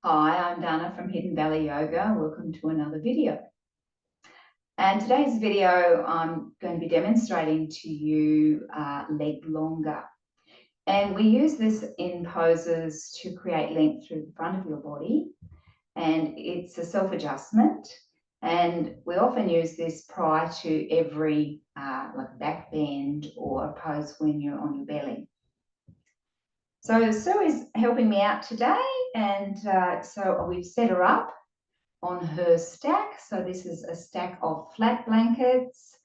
Hi, I'm Dana from Hidden Valley Yoga. Welcome to another video. And today's video, I'm going to be demonstrating to you leg longer. And we use this in poses to create length through the front of your body. And it's a self-adjustment. And we often use this prior to every like back bend or a pose when you're on your belly. So Sue is helping me out today, and so we've set her up on her stack. So this is a stack of flat blankets,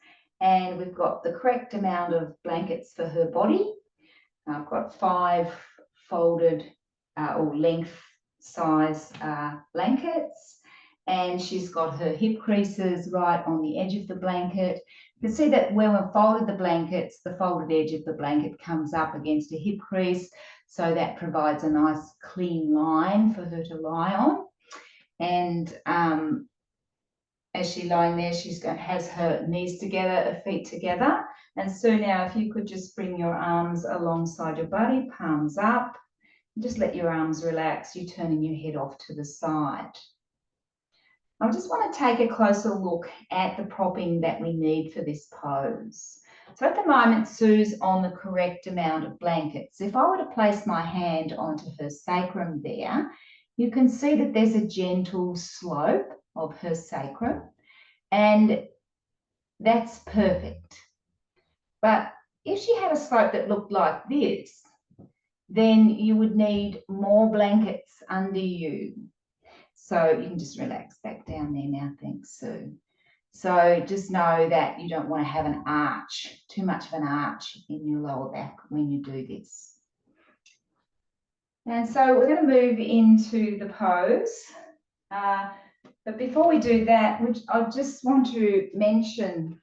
and we've got the correct amount of blankets for her body. I've got 5 folded or length size blankets, and she's got her hip creases right on the edge of the blanket. You can see that when we've folded the blankets, the folded edge of the blanket comes up against a hip crease, so that provides a nice clean line for her to lie on. And as she's lying there, has her knees together, her feet together. And so now if you could just bring your arms alongside your body, palms up, just let your arms relax, you're turning your head off to the side. I just want to take a closer look at the propping that we need for this pose. So at the moment, Sue's on the correct amount of blankets. If I were to place my hand onto her sacrum there, you can see that there's a gentle slope of her sacrum, and that's perfect. But if she had a slope that looked like this, then you would need more blankets under you. So you can just relax back down there now. Thanks, Sue. So just know that you don't want to have an arch, too much of an arch in your lower back when you do this. And so we're going to move into the pose. But before we do that, I just want to mention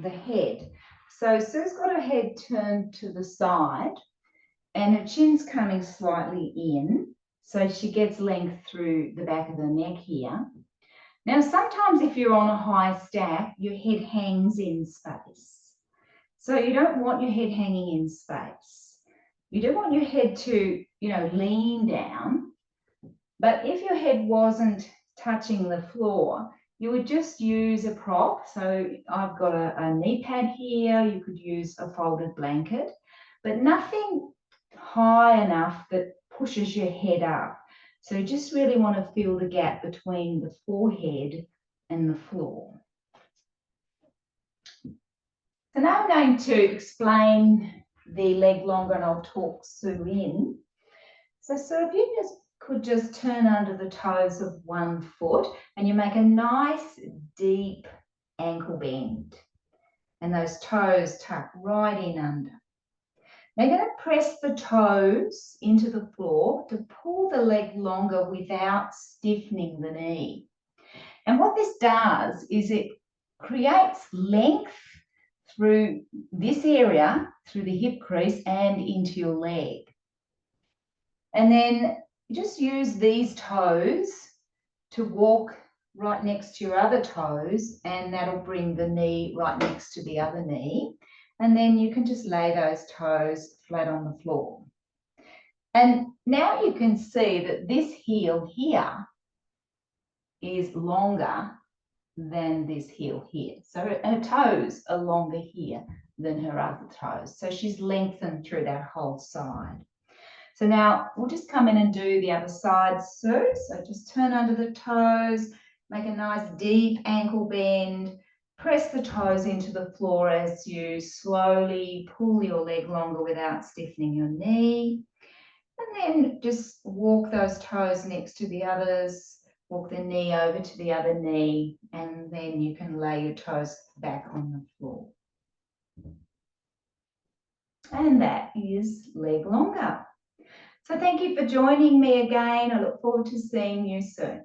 the head. So Sue's got her head turned to the side and her chin's coming slightly in, so she gets length through the back of her neck here. Now, sometimes if you're on a high stack, your head hangs in space. So you don't want your head hanging in space. You do want your head to, lean down. But if your head wasn't touching the floor, you would just use a prop. So I've got a knee pad here. You could use a folded blanket, but nothing high enough that pushes your head up. So you just really want to feel the gap between the forehead and the floor. So now I'm going to explain the leg longer, and I'll talk Sue in. So if you could just turn under the toes of one foot, and you make a nice deep ankle bend, and those toes tuck right in under. Now you're going to press the toes into the floor to pull the leg longer without stiffening the knee. And what this does is it creates length through this area, through the hip crease and into your leg. And then just use these toes to walk right next to your other toes, and that'll bring the knee right next to the other knee. And then you can just lay those toes flat on the floor. And now you can see that this heel here is longer than this heel here. So her toes are longer here than her other toes. So she's lengthened through that whole side. So now we'll just come in and do the other side, Sue. So just turn under the toes, make a nice deep ankle bend, press the toes into the floor as you slowly pull your leg longer without stiffening your knee. And then just walk those toes next to the others, walk the knee over to the other knee, and then you can lay your toes back on the floor. And that is leg longer. So thank you for joining me again. I look forward to seeing you soon.